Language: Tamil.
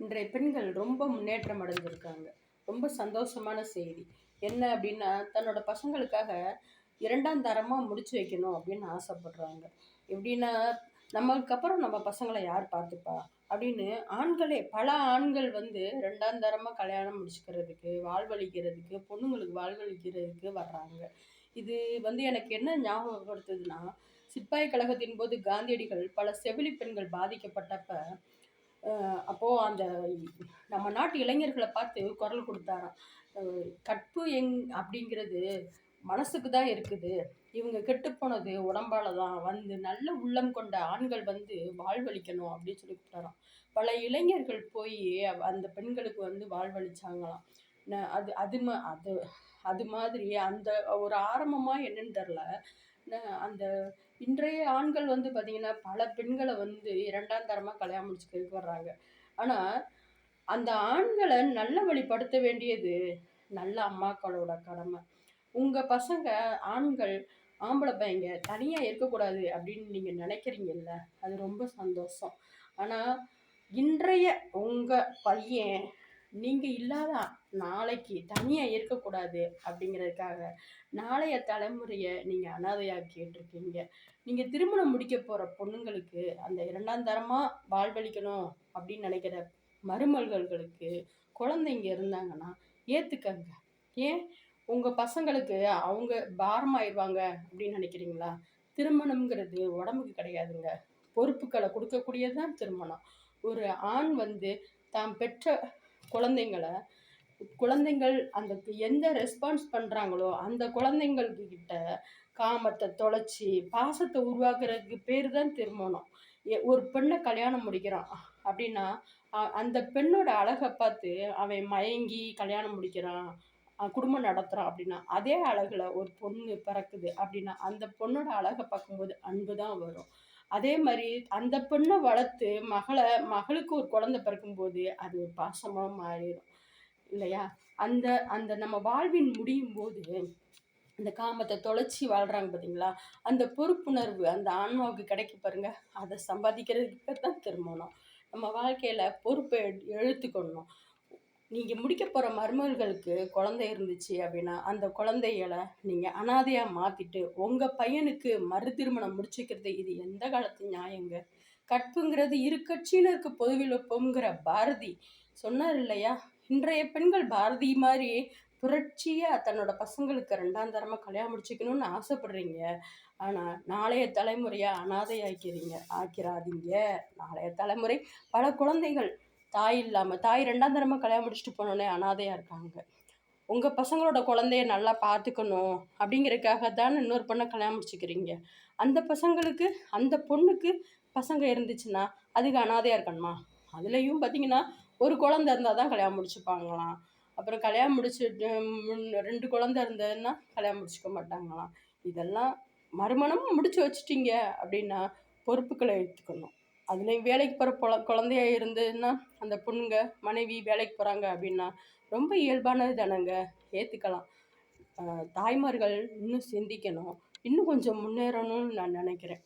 இன்றைய பெண்கள் ரொம்ப முன்னேற்றம் அடைஞ்சிருக்காங்க. ரொம்ப சந்தோஷமான செய்தி. என்ன அப்படின்னா, தன்னோட பசங்களுக்காக 2ஆம் தரமா முடிச்சு வைக்கணும் அப்படின்னு ஆசைப்படுறாங்க. எப்படின்னா, நம்மளுக்கு அப்புறம் நம்ம பசங்கள யார் பார்த்துப்பா? அப்படின்னு பல ஆண்கள் வந்து 2ஆம் தரமா கல்யாணம் முடிச்சுக்கிறதுக்கு, வாழ்வழிக்கிறதுக்கு, பொண்ணுங்களுக்கு வாழ்வழிக்கிறதுக்கு வர்றாங்க. இது வந்து எனக்கு என்ன ஞாபகப்படுத்துதுன்னா, சிப்பாய் கழகத்தின் போது காந்தியடிகள் பல செவிலி பெண்கள் பாதிக்கப்பட்டப்ப அப்போ அந்த நம்ம நாட்டு இளைஞர்கள பார்த்து குரல் குடுத்தாராம். அ கற்பு அப்படிங்கிறது மனசுக்கு தான் இருக்குது. இவங்க கெட்டுப்போனது உடம்பால தான். வந்து நல்ல உள்ளம் கொண்ட ஆண்கள் வந்து வாழ்வளிக்கணும் அப்படின்னு சொல்லி குடுத்தாராம். பல இளைஞர்கள் போயி அந்த பெண்களுக்கு வந்து வாழ்வளிச்சாங்களாம். ந அது அது ம அது அது மாதிரி அந்த ஒரு ஆரம்பமா என்னன்னு தெர்ல. ந அந்த இன்றைய ஆண்கள் வந்து பார்த்தீங்கன்னா, பல பெண்கள வந்து 2ஆம் தரமா கல்யாணம் முடிச்சுக்கிறதுக்கு வர்றாங்க. ஆனா, அந்த ஆண்கள நல்ல வழிப்படுத்த வேண்டியது நல்ல அம்மாக்களோட கடமை. உங்க பசங்க ஆண்கள், ஆம்பள பையங்க தனியா இருக்கக்கூடாது அப்படின்னு நீங்க நினைக்கிறீங்கல்ல, அது ரொம்ப சந்தோஷம். ஆனா, இன்றைய உங்க பையன் நீங்க இல்லாத நாளைக்கு தனியா இருக்கக்கூடாது அப்படிங்கிறதுக்காக, நாளைய தலைமுறைய நீங்க அனாதையாக்கிட்டுருக்கீங்க. நீங்க திருமணம் முடிக்க போற பொண்ணுங்களுக்கு, அந்த 2ஆம் தரமா வாழ்வளிக்கணும் அப்படின்னு நினைக்கிற மருமகள்களுக்கு குழந்தைங்க இருந்தாங்கன்னா, ஏத்துக்கங்க. ஏன்? உங்க பசங்களுக்கு அவங்க பாரமாயிருவாங்க அப்படின்னு நினைக்கிறீங்களா? திருமணம்ங்கிறது உடம்புக்கு கிடையாதுங்க. பொறுப்புகள குடுக்கக்கூடியது தான் திருமணம். ஒரு ஆண் வந்து தாம் பெற்ற குழந்தைங்கள குழந்தைங்கள் அந்த எந்த ரெஸ்பான்ஸ் பண்றாங்களோ, அந்த குழந்தைங்களுக்கு கிட்ட காமத்த தொலைச்சு, பாசத்த உருவாக்குறதுக்கு பேரு தான் திருமணம். ஒரு பெண்ண கல்யாணம் முடிக்கிறான் அப்படின்னா, அந்த பெண்ணோட அழக பார்த்து அவன் மயங்கி கல்யாணம் முடிக்கிறான். குடும்பம் நடத்துறான் அப்படின்னா, அதே அழகுல ஒரு பொண்ணு பிறக்குது அப்படின்னா, அந்த பொண்ணோட அழக பார்க்கும்போது அன்பு தான் வரும். அதே மாரி அந்த பெண்ண வளர்த்து மகளுக்கு ஒரு குழந்தை பிறக்கும்போது, அது ஒரு பாசமா மாறிரும். இல்லையா? அந்த அந்த நம்ம வாழ்வின் முடியும்போது, அந்த காமத்த தொலைச்சு வாழ்றாங்க பார்த்தீங்களா? அந்த பொறுப்புணர்வு அந்த ஆன்மாவுக்கு கிடைக்கும் பாருங்க, அத சம்பாதிக்கிறதுக்கு தான் திருமணம். நம்ம வாழ்க்கையில பொறுப்ப எடுத்துக்கணும். நீங்க முடிக்க போற மருமகள்களுக்கு குழந்தை இருந்துச்சு அப்படின்னா, அந்த குழந்தைகள நீங்க அனாதையா மாத்திட்டு, உங்க பையனுக்கு மறு திருமணம் முடிச்சு வைக்கிறது இது எந்த காலத்து நியாயங்க? கற்புங்கிறது இரு கட்சியினருக்கு பொதுவில் ஒப்புங்கிற பாரதி சொன்னார் இல்லையா? இன்றைய பெண்கள் பாரதி மாரி புரட்சியா தன்னோட பசங்களுக்கு 2ஆம் தரமா கல்யாணம் முடிச்சுக்கணும்னு ஆசைப்படுறீங்க. ஆனா, நாளைய தலைமுறைய ஆக்கிராதீங்க. நாளைய தலைமுறை பல குழந்தைகள் தாய் 2ஆம் தரமா கல்யாணம் முடிச்சுட்டு போனோனே அனாதையா இருக்காங்க. உங்க பசங்களோட குழந்தைய நல்லா பார்த்துக்கணும் அப்படிங்கிறதுக்காக தானே இன்னொரு பொண்ண கல்யாணம் முடிச்சுக்கிறீங்க. அந்த பசங்களுக்கு அந்த பொண்ணுக்கு பசங்க இருந்துச்சுன்னா, அதுக அனாதையா இருக்கணுமா? அதுலயும் பார்த்தீங்கன்னா, ஒரு குழந்தை இருந்தா தான் கல்யாணம் முடிச்சுப்பாங்களாம். அப்புறம் கல்யாணம் முடிச்சுட்டு 2 குழந்தை இருந்ததுன்னா கல்யாணம் முடிச்சுக்க மாட்டாங்களாம். இதெல்லாம் மறுமணமும் முடிச்சு வச்சுட்டீங்க அப்படின்னா, பொறுப்புகள ஏத்துக்கணும். அதுலயும் வேலைக்கு போற குழந்தையா இருந்ததுன்னா, அந்த பொண்ணுங்க, மனைவி வேலைக்கு போறாங்க அப்படின்னா, ரொம்ப இயல்பானது தானங்க. ஏத்துக்கலாம். தாய்மார்கள் இன்னும் சிந்திக்கணும். இன்னும் கொஞ்சம் முன்னேறணும்னு நான் நினைக்கிறேன்.